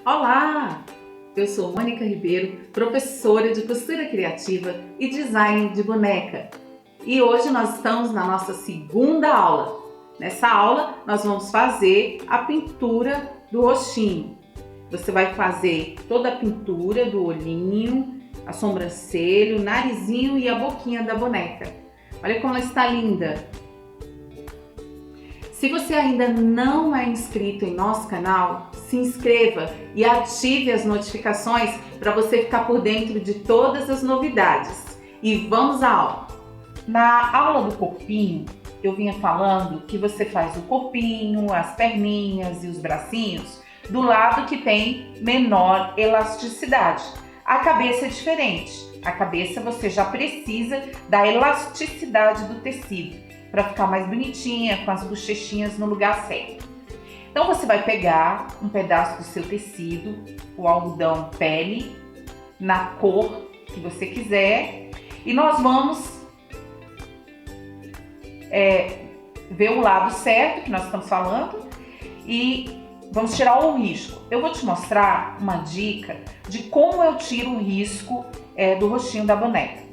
Olá! Eu sou Mônica Ribeiro, professora de costura criativa e design de boneca. E hoje nós estamos na nossa segunda aula. Nessa aula nós vamos fazer a pintura do rostinho. Você vai fazer toda a pintura do olhinho, a sobrancelha, o narizinho e a boquinha da boneca. Olha como ela está linda! Se você ainda não é inscrito em nosso canal, se inscreva e ative as notificações para você ficar por dentro de todas as novidades. E vamos à aula! Na aula do corpinho, eu vinha falando que você faz o corpinho, as perninhas e os bracinhos do lado que tem menor elasticidade. A cabeça é diferente. A cabeça você já precisa da elasticidade do tecido para ficar mais bonitinha, com as bochechinhas no lugar certo. Então você vai pegar um pedaço do seu tecido, o algodão pele, na cor que você quiser, e nós vamos ver o lado certo que nós estamos falando e vamos tirar o risco. Eu vou te mostrar uma dica de como eu tiro o risco do rostinho da boneca.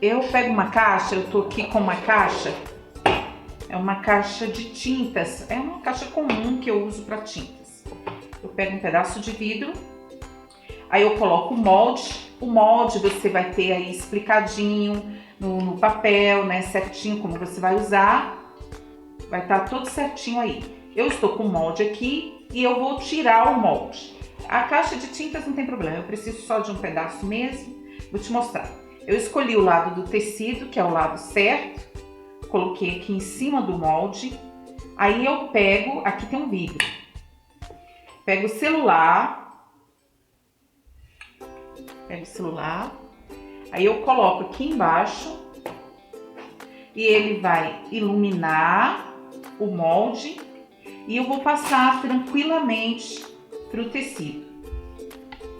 Eu pego uma caixa, eu tô aqui com uma caixa, é uma caixa de tintas, é uma caixa comum que eu uso para tintas. Eu pego um pedaço de vidro, aí eu coloco o molde você vai ter aí explicadinho no papel, né, certinho como você vai usar, vai estar tudo certinho aí. Eu estou com o molde aqui e eu vou tirar o molde. A caixa de tintas não tem problema, eu preciso só de um pedaço mesmo, vou te mostrar. Eu escolhi o lado do tecido, que é o lado certo, coloquei aqui em cima do molde, aí eu pego, aqui tem um vidro, pego o celular, aí eu coloco aqui embaixo e ele vai iluminar o molde e eu vou passar tranquilamente para o tecido.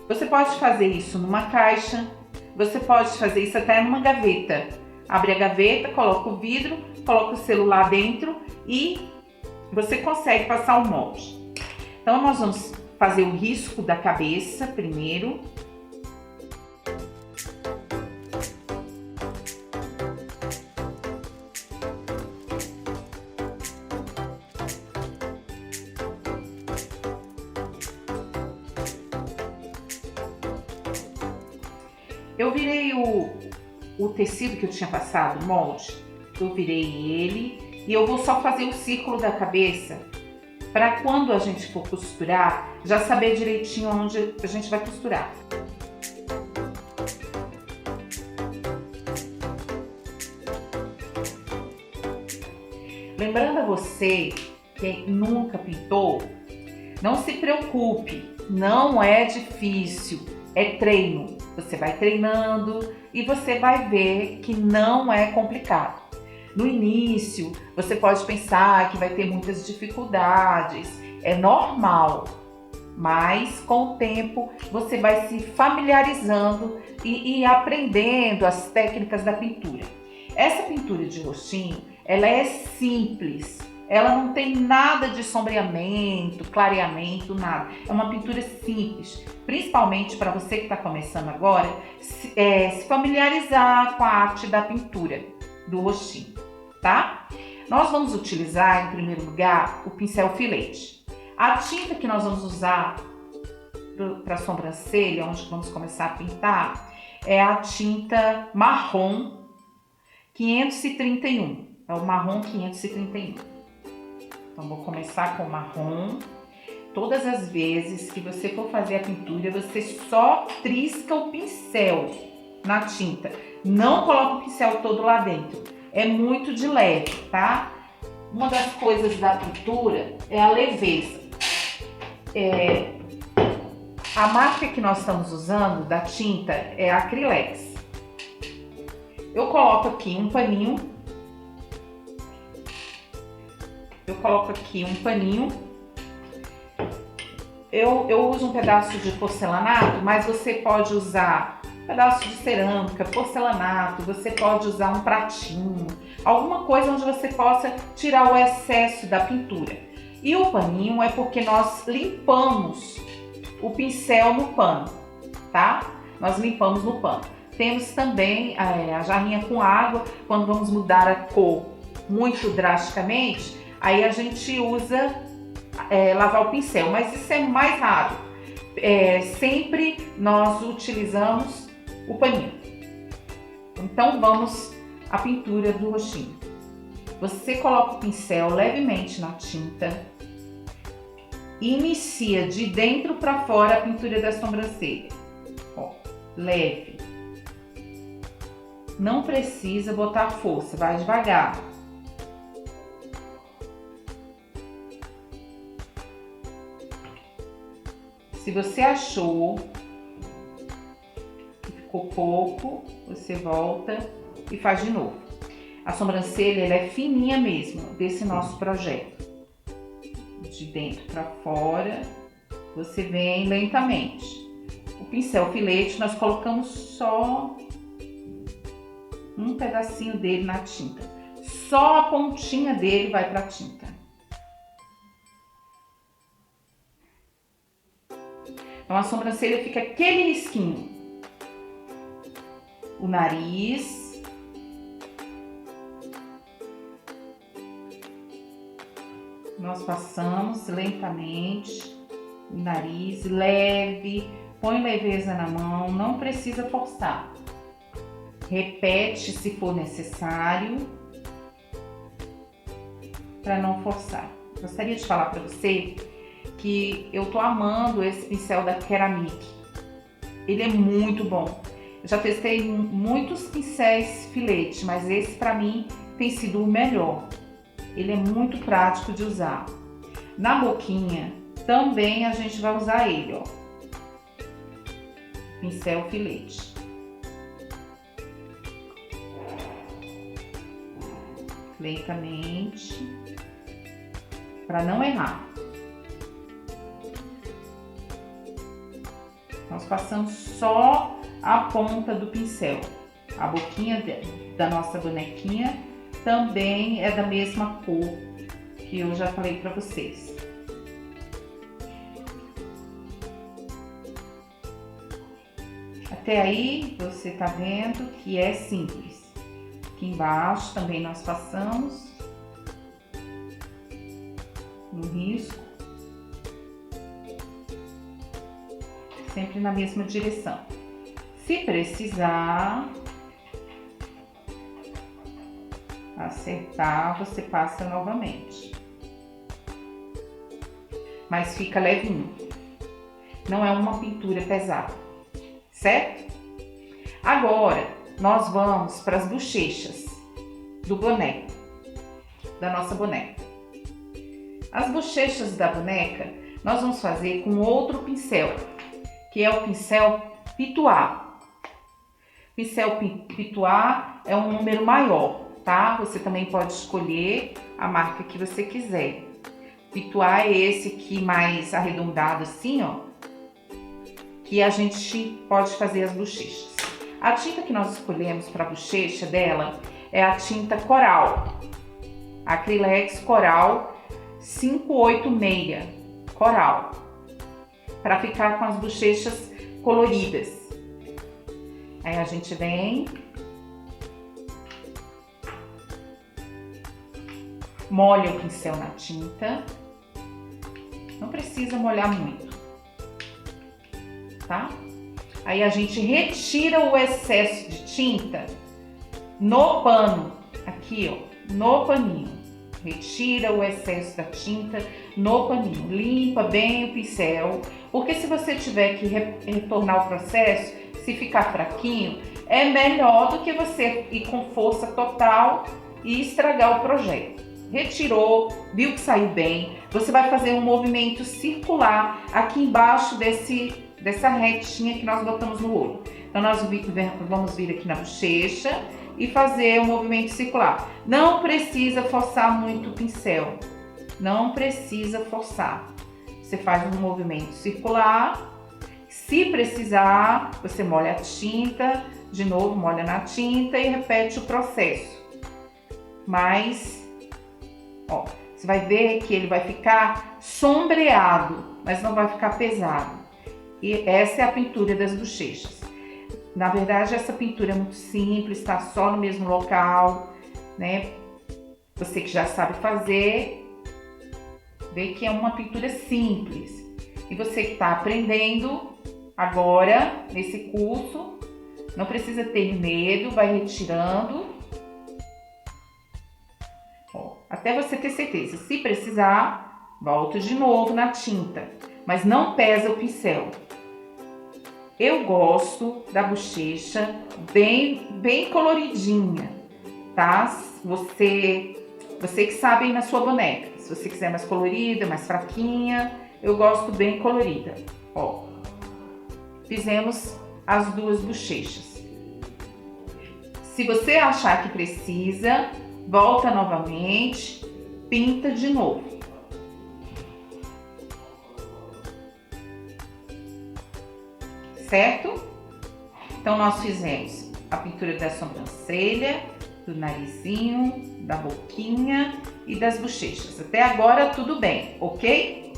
Você pode fazer isso numa caixa, você pode fazer isso até numa gaveta. Abre a gaveta, coloca o vidro, coloca o celular dentro e você consegue passar o molde. Então nós vamos fazer o risco da cabeça primeiro. Eu virei o tecido que eu tinha passado, o molde, eu virei ele e eu vou só fazer o círculo da cabeça para quando a gente for costurar, já saber direitinho onde a gente vai costurar. Lembrando a você que nunca pintou, não se preocupe, não é difícil, é treino. Você vai treinando e você vai ver que não é complicado. No início, você pode pensar que vai ter muitas dificuldades, é normal, mas com o tempo você vai se familiarizando e aprendendo as técnicas da pintura. Essa pintura de rostinho, ela é simples. Ela não tem nada de sombreamento, clareamento, nada. É uma pintura simples, principalmente para você que está começando agora, se familiarizar com a arte da pintura do rostinho, tá? Nós vamos utilizar, em primeiro lugar, o pincel filete. A tinta que nós vamos usar para a sobrancelha, onde vamos começar a pintar, é a tinta marrom 531. É o marrom 531. Então, vou começar com o marrom. Todas as vezes que você for fazer a pintura, você só trisca o pincel na tinta. Não coloca o pincel todo lá dentro. É muito de leve, tá? Uma das coisas da pintura é a leveza. A marca que nós estamos usando da tinta é a Acrylex. Eu coloco aqui um paninho. Eu uso um pedaço de porcelanato, mas você pode usar um pedaço de cerâmica, porcelanato, você pode usar um pratinho, alguma coisa onde você possa tirar o excesso da pintura. E o paninho é porque nós limpamos o pincel no pano, tá? Nós limpamos no pano. Temos também a jarrinha com água, quando vamos mudar a cor muito drasticamente, aí a gente usa lavar o pincel, mas isso é mais raro. Sempre nós utilizamos o paninho. Então vamos à pintura do rostinho. Você coloca o pincel levemente na tinta e inicia de dentro para fora a pintura da sobrancelha. Ó, leve. Não precisa botar força, vai devagar. Se você achou que ficou pouco, você volta e faz de novo. A sobrancelha ela é fininha mesmo, desse nosso projeto. De dentro para fora, você vem lentamente. O pincel filete nós colocamos só um pedacinho dele na tinta. Só a pontinha dele vai para a tinta. Então a sobrancelha fica aquele risquinho. O nariz. Nós passamos lentamente o nariz, leve, põe leveza na mão, não precisa forçar. Repete se for necessário, para não forçar. Gostaria de falar para você que eu tô amando esse pincel da Ceramic. Ele é muito bom. Eu já testei muitos pincéis filete, mas esse para mim tem sido o melhor. Ele é muito prático de usar. Na boquinha também a gente vai usar ele, ó. Pincel filete. Lentamente, para não errar. Nós passamos só a ponta do pincel. A boquinha da nossa bonequinha também é da mesma cor que eu já falei para vocês. Até aí você tá vendo que é simples. Aqui embaixo também nós passamos no risco, sempre na mesma direção. Se precisar acertar, você passa novamente. Mas fica levinho. Não é uma pintura pesada, certo? Agora, nós vamos para as bochechas do boneco, da nossa boneca. As bochechas da boneca, nós vamos fazer com outro pincel, que é o pincel Pituá. Pincel Pituá é um número maior, tá? Você também pode escolher a marca que você quiser. Pituá é esse aqui mais arredondado assim, ó, que a gente pode fazer as bochechas. A tinta que nós escolhemos para a bochecha dela é a tinta Coral. Acrylex Coral 586 Coral. Para ficar com as bochechas coloridas. Aí a gente vem, molha o pincel na tinta, não precisa molhar muito, tá? Aí a gente retira o excesso de tinta no pano, aqui ó, no paninho. Retira o excesso da tinta no paninho, limpa bem o pincel, porque se você tiver que retornar o processo, se ficar fraquinho, é melhor do que você ir com força total e estragar o projeto. Retirou, viu que saiu bem, você vai fazer um movimento circular aqui embaixo dessa retinha que nós botamos no olho. Então nós vamos vir aqui na bochecha e fazer um movimento circular. Não precisa forçar muito o pincel, não precisa forçar. Você faz um movimento circular. Se precisar, você molha a tinta, de novo molha na tinta e repete o processo. Mas, ó, Você vai ver que ele vai ficar sombreado, mas não vai ficar pesado. E essa é a pintura das bochechas. Na verdade, essa pintura é muito simples, está só no mesmo local, né? Você que já sabe fazer, vê que é uma pintura simples. E você que está aprendendo agora, nesse curso, não precisa ter medo, vai retirando, ó, até você ter certeza. Se precisar, volta de novo na tinta, mas não pesa o pincel. Eu gosto da bochecha bem coloridinha, tá? Você que sabe na sua boneca. Se você quiser mais colorida, mais fraquinha, eu gosto bem colorida. Ó, fizemos as duas bochechas. Se você achar que precisa, volta novamente, pinta de novo. Certo? Então, nós fizemos a pintura da sobrancelha, do narizinho, da boquinha e das bochechas. Até agora, tudo bem, ok?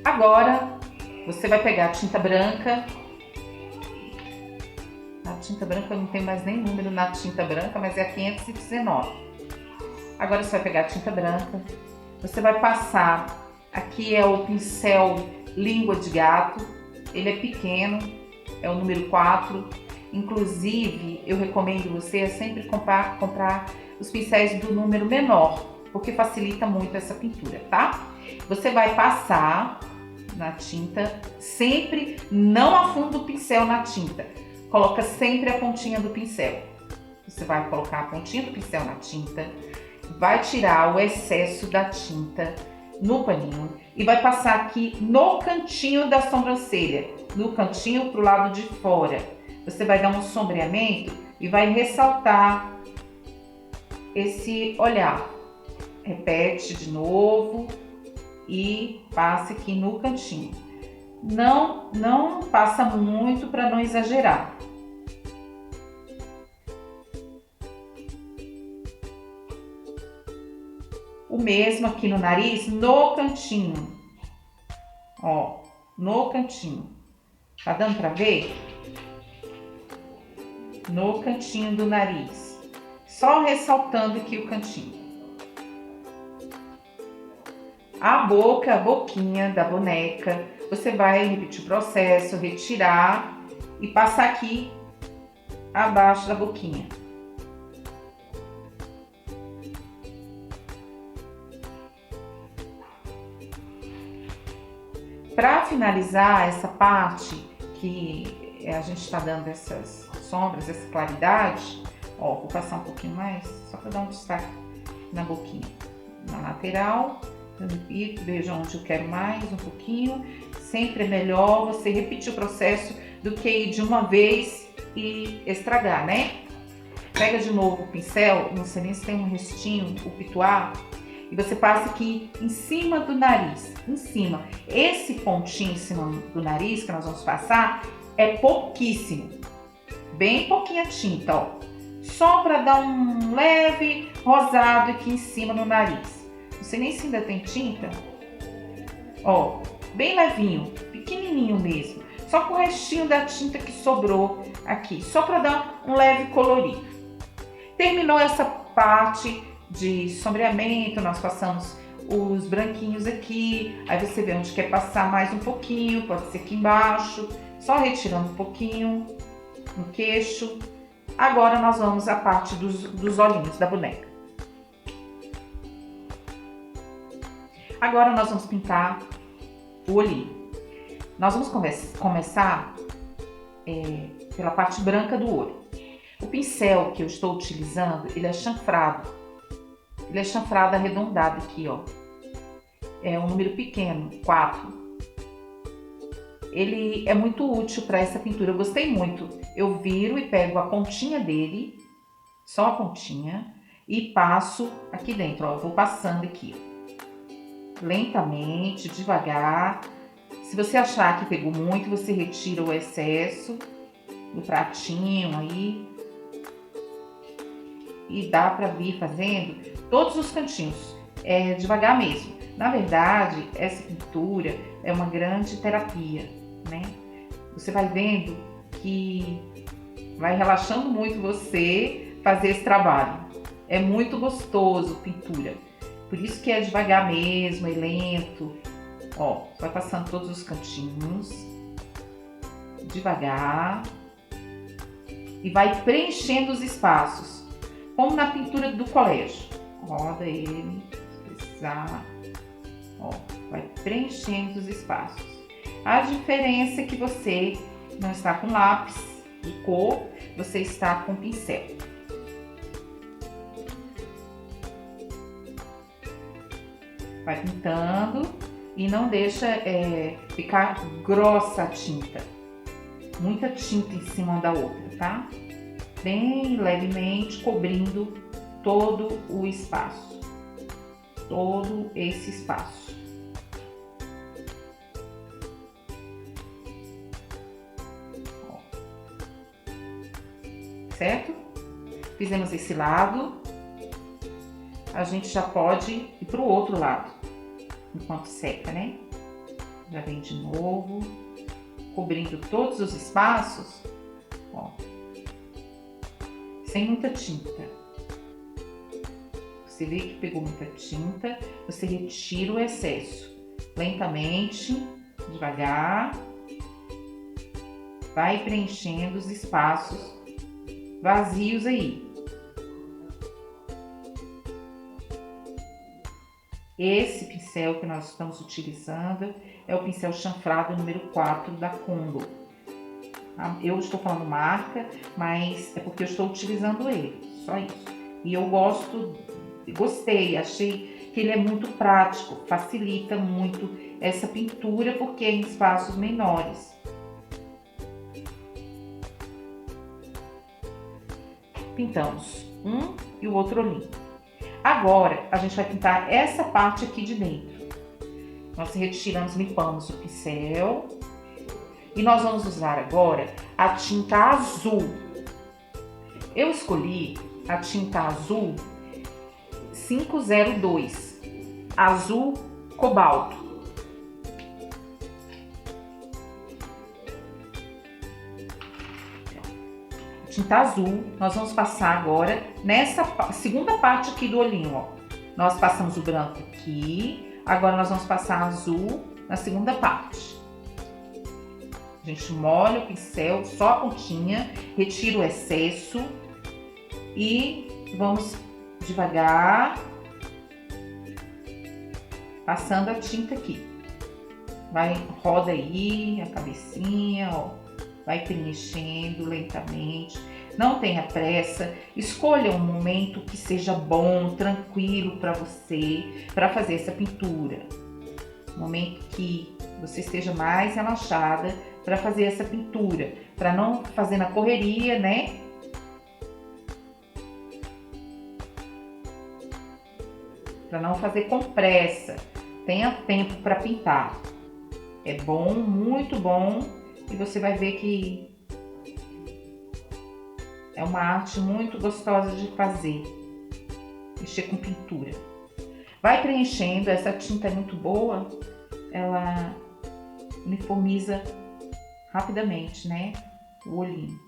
Agora, você vai pegar a tinta branca. A tinta branca, eu não tenho mais nem número na tinta branca, mas é a 519. Agora, você vai pegar a tinta branca. Você vai passar, aqui é o pincel língua de gato, ele é pequeno, é o número 4, inclusive eu recomendo você a sempre comprar os pincéis do número menor, porque facilita muito essa pintura, tá? Você vai passar na tinta, sempre não afunda o pincel na tinta, coloca sempre a pontinha do pincel. Você vai colocar a pontinha do pincel na tinta, vai tirar o excesso da tinta no paninho e vai passar aqui no cantinho da sobrancelha, no cantinho pro lado de fora. Você vai dar um sombreamento e vai ressaltar esse olhar. Repete de novo e passa aqui no cantinho. Não passa muito para não exagerar. O mesmo aqui no nariz, no cantinho. Ó, no cantinho. Tá dando pra ver? No cantinho do nariz. Só ressaltando aqui o cantinho. A boca, a boquinha da boneca, você vai repetir o processo, retirar e passar aqui abaixo da boquinha. Para finalizar essa parte que a gente está dando essas sombras, essa claridade, ó, vou passar um pouquinho mais, só para dar um destaque na boquinha. Na lateral, eu repito, vejo onde eu quero mais, um pouquinho. Sempre é melhor você repetir o processo do que ir de uma vez e estragar, né? Pega de novo o pincel, não sei nem se tem um restinho, o pituar, e você passa aqui em cima do nariz, em cima. Esse pontinho em cima do nariz que nós vamos passar é pouquíssimo, bem pouquinha tinta, ó. Só para dar um leve rosado aqui em cima no nariz. Não sei nem se ainda tem tinta. Ó, bem levinho, pequenininho mesmo. Só com o restinho da tinta que sobrou aqui, só para dar um leve colorido. Terminou essa parte de sombreamento, nós passamos os branquinhos aqui, aí você vê onde quer passar mais um pouquinho, pode ser aqui embaixo, só retirando um pouquinho no queixo. Agora nós vamos à parte dos olhinhos da boneca. Agora nós vamos pintar o olhinho. Nós vamos começar pela parte branca do olho. O pincel que eu estou utilizando, ele é chanfrado. Ele é chanfrado arredondado aqui, ó. É um número pequeno, 4. Ele é muito útil para essa pintura, eu gostei muito. Eu viro e pego a pontinha dele, só a pontinha, e passo aqui dentro, ó. Eu vou passando aqui, lentamente, devagar. Se você achar que pegou muito, você retira o excesso do pratinho aí. E dá para vir fazendo todos os cantinhos, devagar mesmo. Na verdade, essa pintura é uma grande terapia, né? Você vai vendo que vai relaxando muito você fazer esse trabalho. É muito gostoso pintura. Por isso que é devagar mesmo, é lento. Ó, vai passando todos os cantinhos, devagar, e vai preenchendo os espaços, como na pintura do colégio. Roda ele, precisar, ó, vai preenchendo os espaços. A diferença é que você não está com lápis de cor, você está com pincel. Vai pintando e não deixa ficar grossa a tinta. Muita tinta em cima da outra, tá? Bem levemente cobrindo todo o espaço. Todo esse espaço. Ó. Certo? Fizemos esse lado. A gente já pode ir para o outro lado, enquanto seca, né? Já vem de novo, cobrindo todos os espaços, ó, sem muita tinta. Você vê que pegou muita tinta, você retira o excesso, lentamente, devagar, vai preenchendo os espaços vazios aí. Esse pincel que nós estamos utilizando é o pincel chanfrado número 4 da Condor. Eu estou falando marca, mas é porque eu estou utilizando ele, só isso. E eu gostei, achei que ele é muito prático, facilita muito essa pintura porque é em espaços menores. Pintamos um e o outro olhinho. Agora, a gente vai pintar essa parte aqui de dentro. Nós retiramos, limpamos o pincel. E nós vamos usar agora a tinta azul. Eu escolhi a tinta azul 502, azul cobalto. Tinta azul, nós vamos passar agora nessa segunda parte aqui do olhinho, ó. Nós passamos o branco aqui, agora nós vamos passar azul na segunda parte. A gente molha o pincel, só a pontinha, retira o excesso e vamos devagar passando a tinta aqui. Vai, roda aí a cabecinha, ó. Vai preenchendo lentamente, não tenha pressa, escolha um momento que seja bom, tranquilo para você, para fazer essa pintura. Um momento que você esteja mais relaxada para fazer essa pintura, para não fazer na correria, né? Para não fazer com pressa, tenha tempo para pintar. É bom, muito bom. E você vai ver que é uma arte muito gostosa de fazer, mexer com pintura. Vai preenchendo, essa tinta é muito boa, ela uniformiza rapidamente, né, o olhinho.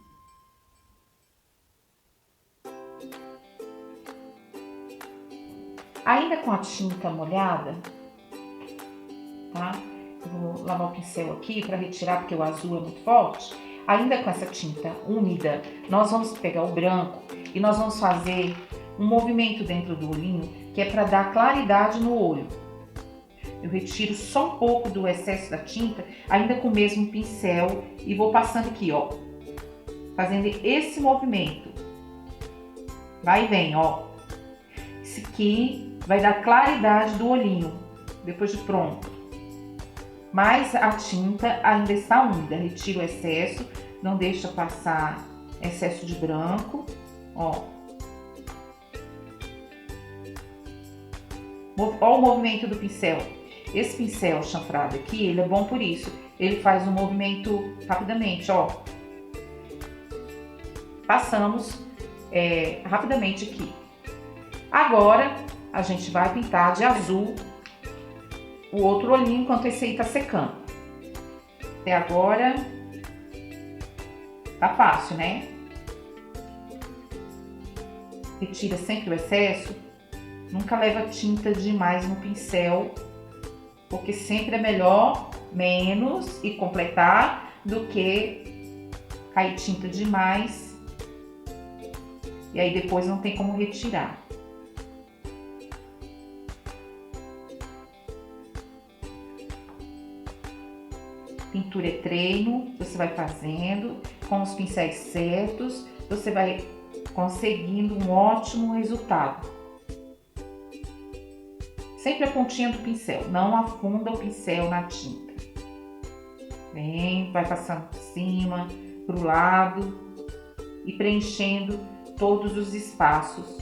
Ainda com a tinta molhada, tá? Vou lavar o pincel aqui para retirar, porque o azul é muito forte. Ainda com essa tinta úmida, nós vamos pegar o branco e nós vamos fazer um movimento dentro do olhinho, que é para dar claridade no olho. Eu retiro só um pouco do excesso da tinta, ainda com o mesmo pincel, e vou passando aqui, ó. Fazendo esse movimento. Vai e vem, ó. Isso aqui vai dar claridade do olhinho, depois de pronto. Mas a tinta ainda está úmida, retira o excesso, não deixa passar excesso de branco, ó. Ó o movimento do pincel. Esse pincel chanfrado aqui, ele é bom por isso. Ele faz um movimento rapidamente, ó. Passamos rapidamente aqui. Agora, a gente vai pintar de azul o outro olhinho enquanto esse aí tá secando. Até agora tá fácil, né? Retira sempre o excesso. Nunca leva tinta demais no pincel, porque sempre é melhor menos e completar do que cair tinta demais e aí depois não tem como retirar. Pintura é treino, você vai fazendo com os pincéis certos, você vai conseguindo um ótimo resultado. Sempre a pontinha do pincel, não afunda o pincel na tinta. Vem, vai passando por cima, pro lado e preenchendo todos os espaços.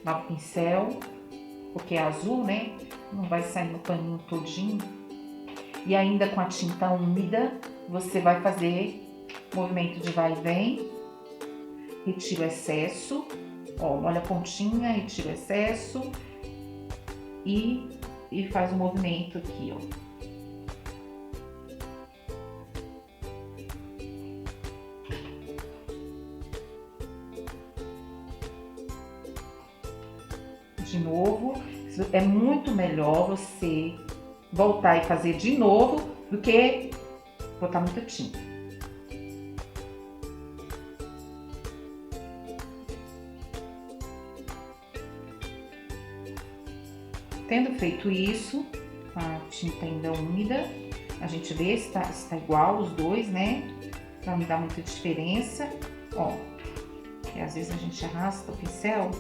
Lava o pincel, porque é azul, né? Não vai sair no paninho todinho. E ainda com a tinta úmida, você vai fazer movimento de vai e vem. Retira o excesso. Ó, molha a pontinha, retira o excesso. E faz o movimento aqui, ó. De novo, é muito melhor você voltar e fazer de novo do que botar muita tinta. Tendo feito isso, a tinta ainda úmida, a gente vê se está igual os dois, né? Pra não dar muita diferença. Ó, e às vezes a gente arrasta o pincel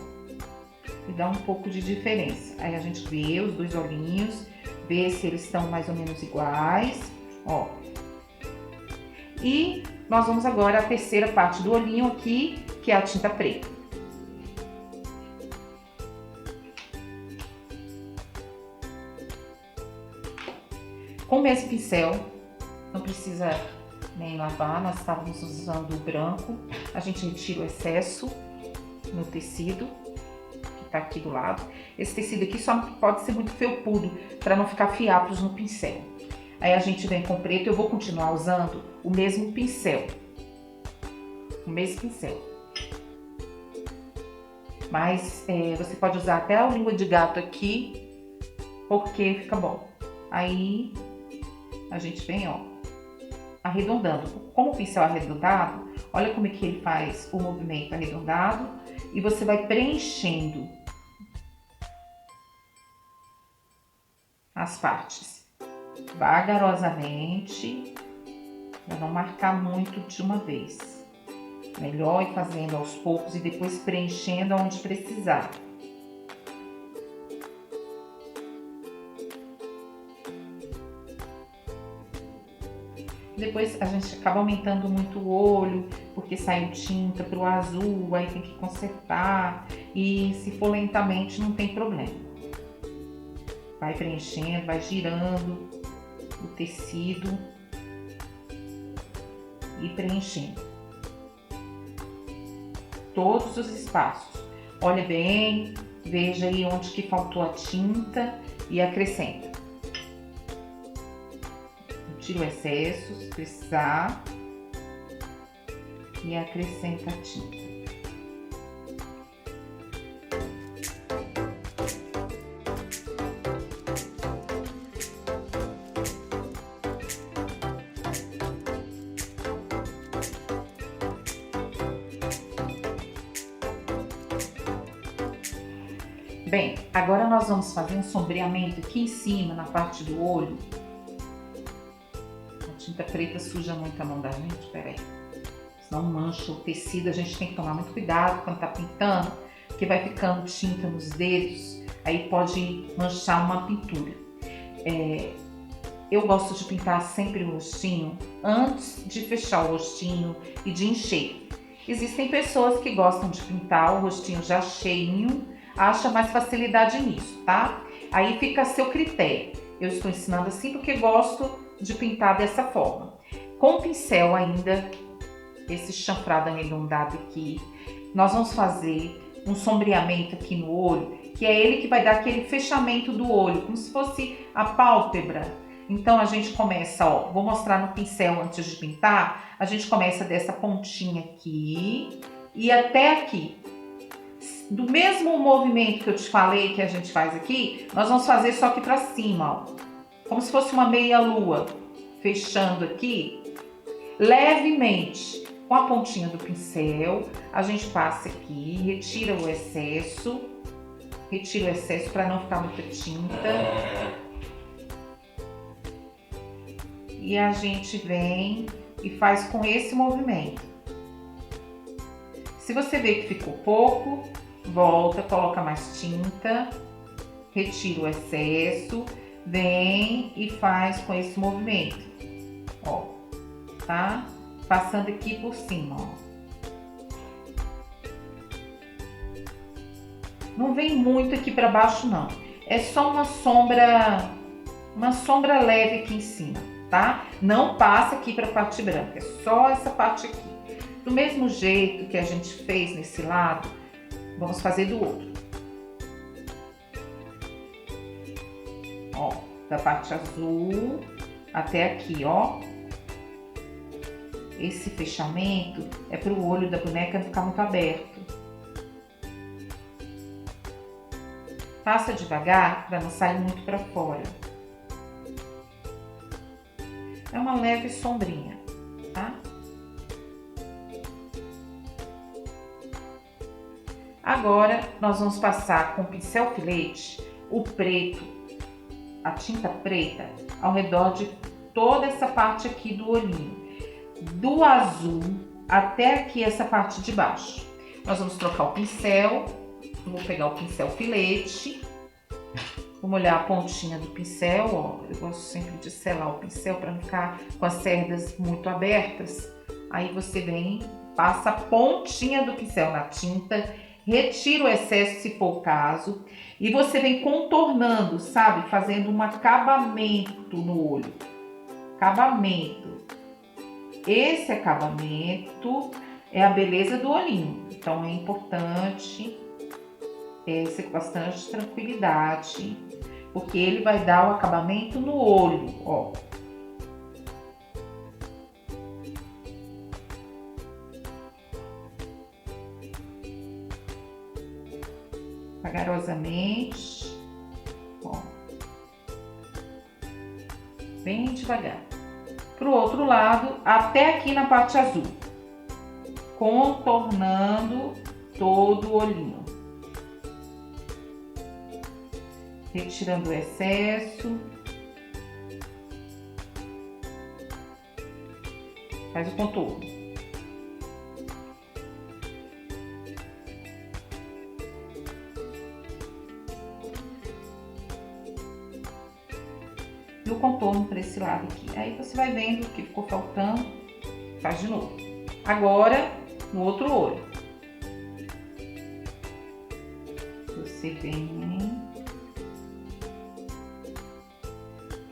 e dá um pouco de diferença. Aí a gente vê os dois olhinhos, vê se eles estão mais ou menos iguais, ó. E nós vamos agora à terceira parte do olhinho aqui, que é a tinta preta. Com o mesmo pincel, não precisa nem lavar, nós estávamos usando o branco, a gente retira o excesso no tecido que tá aqui do lado. Esse tecido aqui só não pode ser muito felpudo para não ficar fiapos no pincel. Aí a gente vem com o preto, eu vou continuar usando o mesmo pincel. O mesmo pincel. Mas você pode usar até a língua de gato aqui, porque fica bom. Aí a gente vem, ó, arredondando. Como o pincel é arredondado, olha como é que ele faz o movimento arredondado e você vai preenchendo as partes vagarosamente, para não marcar muito de uma vez. Melhor ir fazendo aos poucos e depois preenchendo onde precisar. Depois a gente acaba aumentando muito o olho, porque saiu tinta pro azul, aí tem que consertar. E se for lentamente, não tem problema. Vai preenchendo, vai girando o tecido e preenchendo todos os espaços. Olha bem, veja aí onde que faltou a tinta e acrescenta. Tira o excesso, se precisar, e acrescenta a tinta. Bem, agora nós vamos fazer um sombreamento aqui em cima, na parte do olho. A tinta preta suja muito a mão da gente, peraí. Senão mancha o tecido, a gente tem que tomar muito cuidado quando tá pintando, porque vai ficando tinta nos dedos, aí pode manchar uma pintura. Eu gosto de pintar sempre o rostinho antes de fechar o rostinho e de encher. Existem pessoas que gostam de pintar o rostinho já cheinho, acha mais facilidade nisso, tá? Aí fica a seu critério. Eu estou ensinando assim porque gosto de pintar dessa forma. Com o pincel ainda esse chanfrado arredondado aqui. Nós vamos fazer um sombreamento aqui no olho, que é ele que vai dar aquele fechamento do olho, como se fosse a pálpebra. Então a gente começa, ó, vou mostrar no pincel antes de pintar, a gente começa dessa pontinha aqui e até aqui. Do mesmo movimento que eu te falei que a gente faz aqui, nós vamos fazer só aqui pra cima, ó. Como se fosse uma meia lua, fechando aqui, levemente. Com a pontinha do pincel, a gente passa aqui, retira o excesso para não ficar muita tinta. E a gente vem e faz com esse movimento. Se você vê que ficou pouco, volta, coloca mais tinta, retira o excesso, vem e faz com esse movimento, ó, tá? Passando aqui por cima, ó. Não vem muito aqui para baixo, não. É só uma sombra leve aqui em cima, tá? Não passa aqui para a parte branca, é só essa parte aqui. Do mesmo jeito que a gente fez nesse lado, vamos fazer do outro. Ó, da parte azul até aqui, ó. Esse fechamento é para o olho da boneca não ficar muito aberto. Passa devagar para não sair muito para fora. É uma leve sombrinha, tá? Agora nós vamos passar com o pincel filete o preto, a tinta preta, ao redor de toda essa parte aqui do olhinho. Do azul até aqui essa parte de baixo. Nós vamos trocar o pincel. Vou pegar o pincel filete. Vou molhar a pontinha do pincel, ó. Eu gosto sempre de selar o pincel para não ficar com as cerdas muito abertas. Aí você vem, passa a pontinha do pincel na tinta, retira o excesso se for o caso, e você vem contornando, sabe? Fazendo um acabamento no olho. Acabamento. Esse acabamento é a beleza do olhinho, então é importante ser com bastante tranquilidade, porque ele vai dar o acabamento no olho, ó. Vagarosamente, ó. Bem devagar. Pro outro lado, até aqui na parte azul, contornando todo o olhinho, retirando o excesso, faz o contorno. E o contorno para esse lado aqui. Aí você vai vendo o que ficou faltando, faz de novo. Agora, no outro olho. Você vem,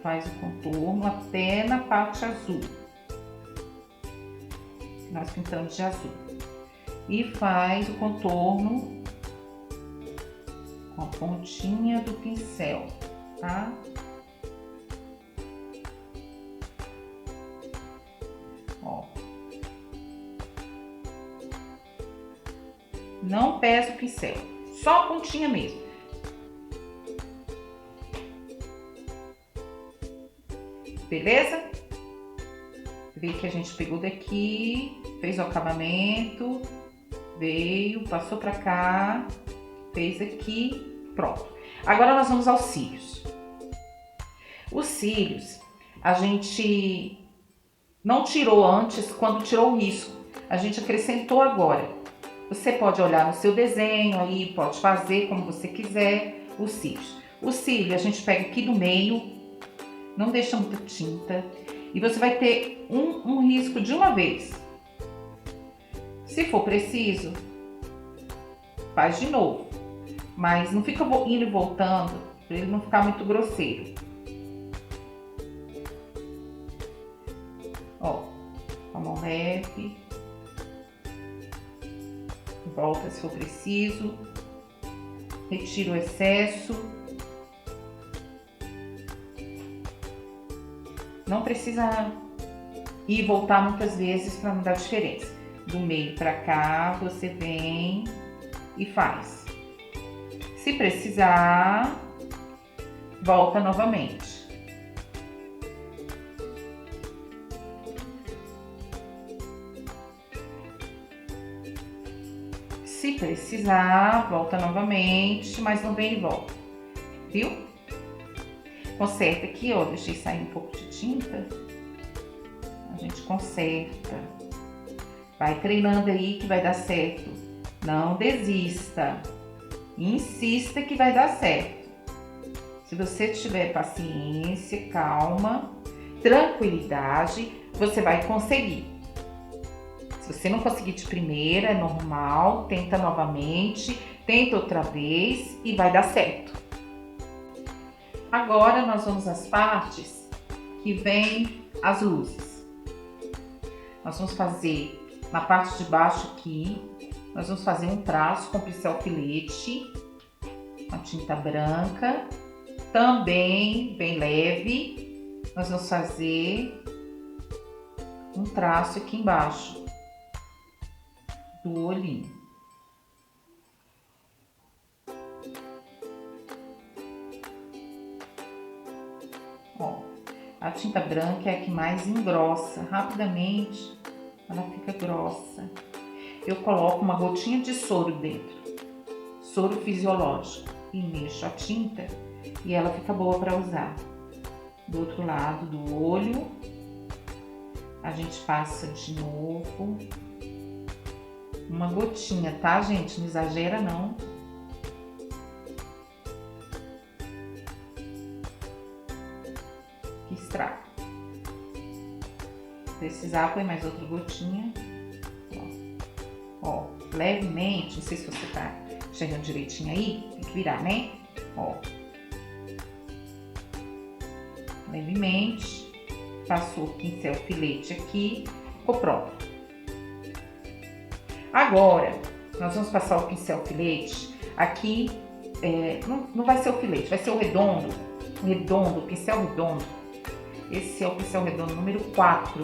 faz o contorno até na parte azul. Nós pintamos de azul. E faz o contorno com a pontinha do pincel, tá? Ó. Não pesa o pincel, só a pontinha mesmo. Beleza? Vê que a gente pegou daqui, fez o acabamento, veio, passou pra cá, fez aqui, pronto. Agora nós vamos aos cílios. Os cílios, a gente não tirou antes, quando tirou o risco. A gente acrescentou agora. Você pode olhar no seu desenho aí, pode fazer como você quiser os cílios. O cílio a gente pega aqui do meio, não deixa muita tinta. E você vai ter um risco de uma vez. Se for preciso, faz de novo. Mas não fica indo e voltando, para ele não ficar muito grosseiro. Ó, com a mão leve, volta se for preciso. Retira o excesso. Não precisa ir e voltar muitas vezes para não dar diferença. Do meio para cá, você vem e faz. Se precisar, volta novamente. Se precisar, volta novamente, mas não vem e volta, viu? Conserta aqui, ó, deixei sair um pouco de tinta. A gente conserta. Vai treinando aí que vai dar certo. Não desista. Insista que vai dar certo. Se você tiver paciência, calma, tranquilidade, você vai conseguir. Se você não conseguir de primeira, é normal, tenta novamente, tenta outra vez e vai dar certo. Agora nós vamos às partes que vem as luzes. Nós vamos fazer na parte de baixo aqui, nós vamos fazer um traço com pincel filete, com a tinta branca, também bem leve. Nós vamos fazer um traço aqui embaixo do olhinho. Ó, a tinta branca é a que mais engrossa, rapidamente ela fica grossa. Eu coloco uma gotinha de soro dentro, soro fisiológico, e mexo a tinta e ela fica boa para usar. Do outro lado do olho, a gente passa de novo. Uma gotinha, tá, gente? Não exagera, não. Que estraga. Se precisar, põe mais outra gotinha. Ó, levemente, não sei se você tá enxergando direitinho aí, tem que virar, né? Ó. Levemente. Passou o pincel filete aqui, ficou pronto. Agora, nós vamos passar o pincel filete aqui, não vai ser o filete, vai ser o redondo, o pincel redondo. Esse é o pincel redondo número 4,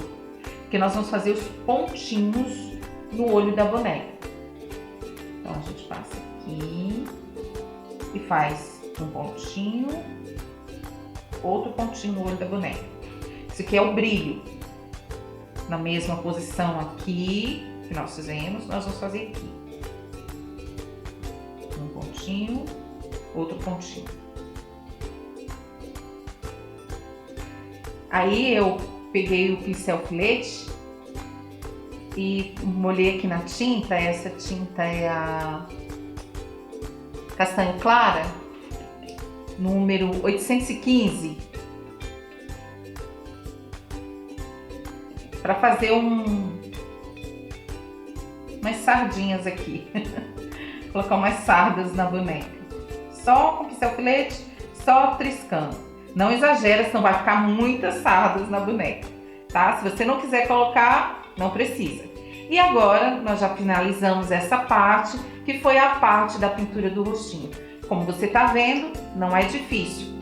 que nós vamos fazer os pontinhos no olho da boneca. Então, a gente passa aqui e faz um pontinho, outro pontinho no olho da boneca. Isso aqui é o brilho. Na mesma posição aqui que nós fizemos, nós vamos fazer aqui. Um pontinho, outro pontinho. Aí eu peguei o pincel filete e molhei aqui na tinta. Essa tinta é a castanho clara, número 815. Para fazer umas sardinhas aqui. Colocar umas sardas na boneca. Só com pincel filete, só triscando. Não exagera, senão vai ficar muitas sardas na boneca, tá? Se você não quiser colocar, não precisa. E agora, nós já finalizamos essa parte, que foi a parte da pintura do rostinho. Como você tá vendo, não é difícil.